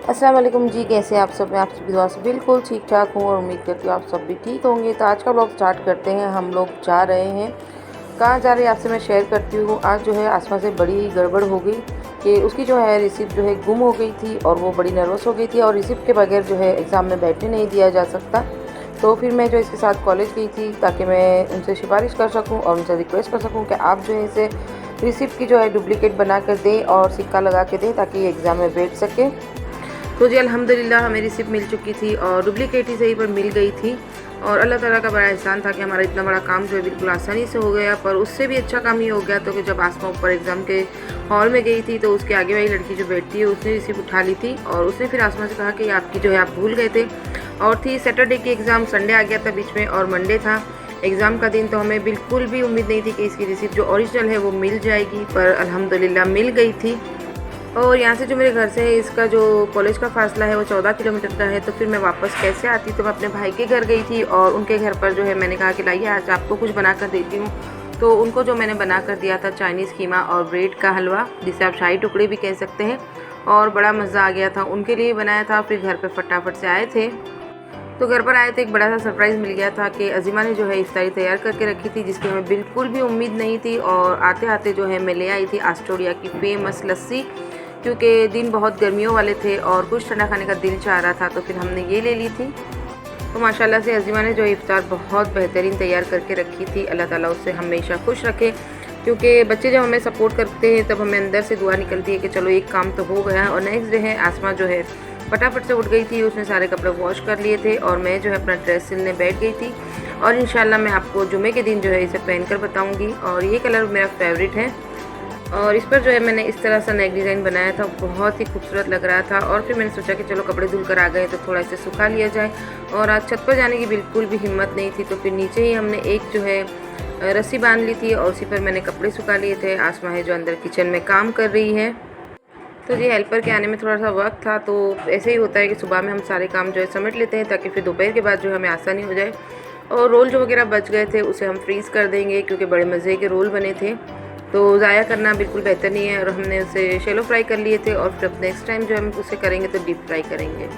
अस्सलाम वालेकुम जी, कैसे हैं आप सब? मैं आप सबकी दुआ से बिल्कुल ठीक ठाक हूँ और उम्मीद करती हूँ आप सब भी ठीक होंगे। तो आज का ब्लॉग स्टार्ट करते हैं। हम लोग जा रहे हैं, कहाँ जा रहे हैं आपसे मैं शेयर करती हूँ। आज जो है आसमा से बड़ी गड़बड़ हो गई कि उसकी जो है रिसिप्ट जो है गुम हो गई थी और वो बड़ी नर्वस हो गई थी और रिसिप्ट के बगैर जो है एग्ज़ाम में बैठने नहीं दिया जा सकता। तो फिर मैं जो इसके साथ कॉलेज गई थी ताकि मैं उनसे सिफारिश कर सकूँ और उनसे रिक्वेस्ट कर सकूँ कि आप जो है इसे रिसिप्ट की जो है डुप्लीकेट बना कर दें और सिक्का लगा के दें ताकि ये एग्ज़ाम में बैठ सके। तो जी अल्हम्दुलिल्लाह हमें रिसिप्ट मिल चुकी थी और डुप्लीकेट ही सही पर मिल गई थी। और अल्लाह ताला का बड़ा एहसान था कि हमारा इतना बड़ा काम जो है बिल्कुल आसानी से हो गया। पर उससे भी अच्छा काम ये हो गया तो कि जब आसमा ऊपर एग्ज़ाम के हॉल में गई थी तो उसके आगे वाली लड़की जो बैठती है उसने रिसिप्ट उठा ली थी और उसने फिर आसमा से कहा कि आपकी जो है आप भूल गए थे। और थी सैटरडे की एग्ज़ाम, संडे आ गया था बीच में और मंडे था एग्ज़ाम का दिन। तो हमें बिल्कुल भी उम्मीद नहीं थी कि इसकी रिसिप्ट जो ओरिजिनल है वो मिल जाएगी, पर अल्हम्दुलिल्लाह मिल गई थी। और यहाँ से जो मेरे घर से है इसका जो कॉलेज का फ़ासला है वो 14 किलोमीटर का है। तो फिर मैं वापस कैसे आती, तो मैं अपने भाई के घर गई थी और उनके घर पर जो है मैंने कहा कि लाइए आज आपको कुछ बना कर देती हूँ। तो उनको जो मैंने बना कर दिया था चाइनीज़ कीमा और ब्रेड का हलवा, जिसे आप शाही टुकड़े भी कह सकते हैं, और बड़ा मज़ा आ गया था। उनके लिए बनाया था। फिर घर पर फटाफट से आए थे। तो घर पर आए तो एक बड़ा सा सरप्राइज़ मिल गया था कि अज़ीमा ने जो है इफ्तारी तैयार करके रखी थी, जिसकी हमें बिल्कुल भी उम्मीद नहीं थी। और आते आते जो है मैं ले आई थी आस्टोरिया की फेमस लस्सी, क्योंकि दिन बहुत गर्मियों वाले थे और कुछ ठंडा खाने का दिल चाह रहा था। तो फिर हमने ये ले ली थी। तो माशाल्लाह से अज़ीमा ने जो इफ्तार बहुत बेहतरीन तैयार करके रखी थी। अल्लाह ताला उससे हमेशा खुश रखे, क्योंकि बच्चे जब हमें सपोर्ट करते हैं तब हमें अंदर से दुआ निकलती है कि चलो एक काम तो हो गया। और नेक्स्ट डे है आसमा जो है फटाफट से उठ गई थी, उसने सारे कपड़े वॉश कर लिए थे और मैं जो है अपना ड्रेस सिलने बैठ गई थी। और इंशाल्लाह मैं आपको जुमे के दिन जो है इसे पहन कर बताऊँगी। और ये कलर मेरा फेवरेट है और इस पर जो है मैंने इस तरह सा नेक डिज़ाइन बनाया था, बहुत ही खूबसूरत लग रहा था। और फिर मैंने सोचा कि चलो कपड़े धुल कर आ गए तो थोड़ा इसे सुखा लिया जाए। और आज छत पर जाने की बिल्कुल भी हिम्मत नहीं थी, तो फिर नीचे ही हमने एक जो है रस्सी बांध ली थी और उसी पर मैंने कपड़े सुखा लिए थे। आसमा है जो अंदर किचन में काम कर रही है। तो जी हेल्पर के आने में थोड़ा सा वक्त था। तो ऐसे ही होता है कि सुबह में हम सारे काम जो है समेट लेते हैं ताकि फिर दोपहर के बाद जो हमें आसानी हो जाए। और रोल जो वगैरह बच गए थे उसे हम फ्रीज़ कर देंगे, क्योंकि बड़े मज़े के रोल बने थे। तो ज़ाया करना बिल्कुल बेहतर नहीं है। और हमने उसे शैलो फ्राई कर लिए थे और फिर नेक्स्ट टाइम जो हम उसे करेंगे तो डीप फ्राई करेंगे।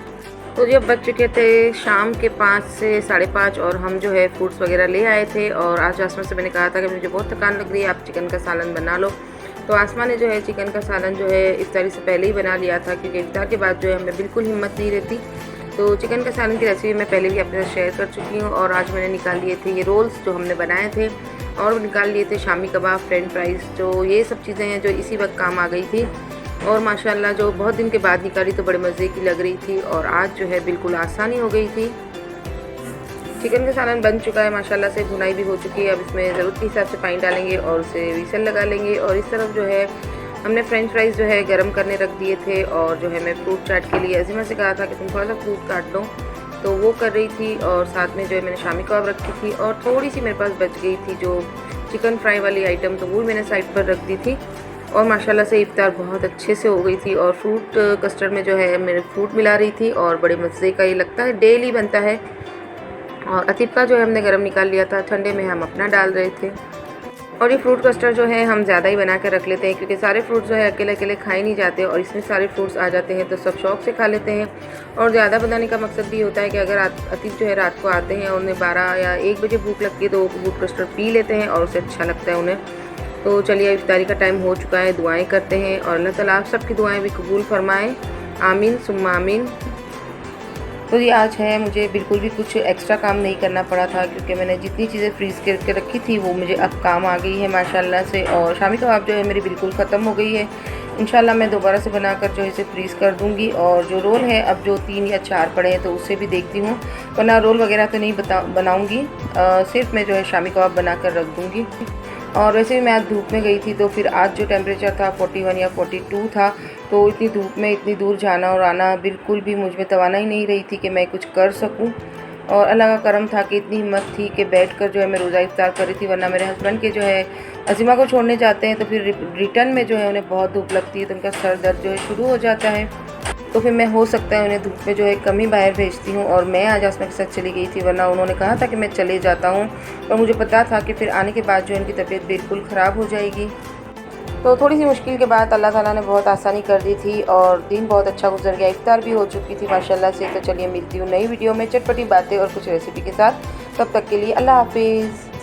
तो जब बज चुके थे शाम के 5 से 5:30 और हम जो है फ्रूट्स वगैरह ले आए थे। और आज आसमा से मैंने कहा था कि मुझे बहुत थकान लग रही है, आप चिकन का सालन बना लो। तो आसमा ने जो है चिकन का सालन जो है इफ्तारी से पहले ही बना लिया था, क्योंकि इफ्तार के बाद जो है हमें बिल्कुल हिम्मत नहीं रहती। तो चिकन का सालन की रेसिपी मैं पहले भी आपके साथ शेयर कर चुकी हूँ। और आज मैंने निकाल लिए थे ये रोल्स जो हमने बनाए थे, और निकाल लिए थे शामी कबाब, फ्रेंच फ्राइज़, जो ये सब चीज़ें हैं जो इसी वक्त काम आ गई थी। और माशाल्लाह जो बहुत दिन के बाद निकाली तो बड़े मज़े की लग रही थी और आज जो है बिल्कुल आसानी हो गई थी। चिकन का सालन बन चुका है माशाल्लाह से, भुनाई भी हो चुकी है। अब इसमें ज़रूरत के हिसाब से पानी डालेंगे और उसे विसल लगा लेंगे। और इस तरफ जो है हमने फ्रेंच फ्राइज़ जो है गरम करने रख दिए थे। और जो है मैं फ्रूट चाट के लिए अज़ीमा से कहा था कि तुम थोड़ा सा फ्रूट काट लो, तो वो कर रही थी। और साथ में जो है मैंने शामी कबाब रखी थी और थोड़ी सी मेरे पास बच गई थी जो चिकन फ्राई वाली आइटम, तो वो भी मैंने साइड पर रख दी थी। और माशाल्लाह से इफ्तार बहुत अच्छे से हो गई थी। और फ्रूट कस्टर्ड में जो है मेरे फ्रूट मिला रही थी और बड़े मज़े का ये लगता है, डेली बनता है। और अतीब का जो है हमने गरम निकाल लिया था, ठंडे में हम अपना डाल रहे थे। और ये फ्रूट कस्टर्ड जो है हम ज़्यादा ही बना कर रख लेते हैं, क्योंकि सारे फ्रूट्स जो है अकेले अकेले खाए नहीं जाते और इसमें सारे फ्रूट्स आ जाते हैं तो सब शौक़ से खा लेते हैं। और ज़्यादा बनाने का मकसद भी होता है कि अगर अतीब जो है रात को आते हैं और उन्हें 12 या 1 बजे भूख लगती है तो वो फ्रूट कस्टर्ड पी लेते हैं और उसे अच्छा लगता है उन्हें। तो चलिए इफ्तारी का टाइम हो चुका है, दुआएँ करते हैं और अल्लाह ताला आप सबकी दुआएँ भी कबूल फरमाएँ, आमीन सुम्मा आमीन। तो ये आज है मुझे बिल्कुल भी कुछ एक्स्ट्रा काम नहीं करना पड़ा था, क्योंकि मैंने जितनी चीज़ें फ्रीज़ करके रखी थी वो मुझे अब काम आ गई है माशाल्लाह से। और शामी कबाब जो है मेरी बिल्कुल ख़त्म हो गई है। इंशाल्लाह मैं दोबारा से बनाकर जो है इसे फ्रीज़ कर दूँगी। और जो रोल है अब जो 3 या 4 पड़े हैं तो उससे भी देखती हूँ, वरना रोल वगैरह तो नहीं बनाऊँगी, सिर्फ मैं जो है शामी कबाब बना कर रख दूँगी। और वैसे भी मैं आज धूप में गई थी, तो फिर आज जो टेम्परेचर था 41 या 42 था। तो इतनी धूप में इतनी दूर जाना और आना बिल्कुल भी मुझ में तवाना ही नहीं रही थी कि मैं कुछ कर सकूं। और अल्लाह का करम था कि इतनी हिम्मत थी कि बैठकर जो है मैं रोज़ा इफ्तार कर रही थी, वरना मेरे हस्बैंड के जो है अज़ीमा को छोड़ने जाते हैं तो फिर रिटर्न में जो है उन्हें बहुत धूप लगती है, तो उनका सर दर्द जो है शुरू हो जाता है। तो फिर मैं हो सकता है उन्हें धूप में जो है कम ही बाहर भेजती हूँ। और मैं आज आसमा के साथ चली गई थी, वरना उन्होंने कहा था कि मैं चले जाता हूँ, पर मुझे पता था कि फिर आने के बाद जो उनकी तबीयत बिल्कुल ख़राब हो जाएगी। तो थोड़ी सी मुश्किल के बाद अल्लाह ताला ने बहुत आसानी कर दी थी और दिन बहुत अच्छा गुजर गया। इफ्तार भी हो चुकी थी माशाल्लाह से। तो चलिए मिलती हूँ नई वीडियो में चटपटी बातें और कुछ रेसिपी के साथ। तब तक के लिए अल्लाह हाफिज़।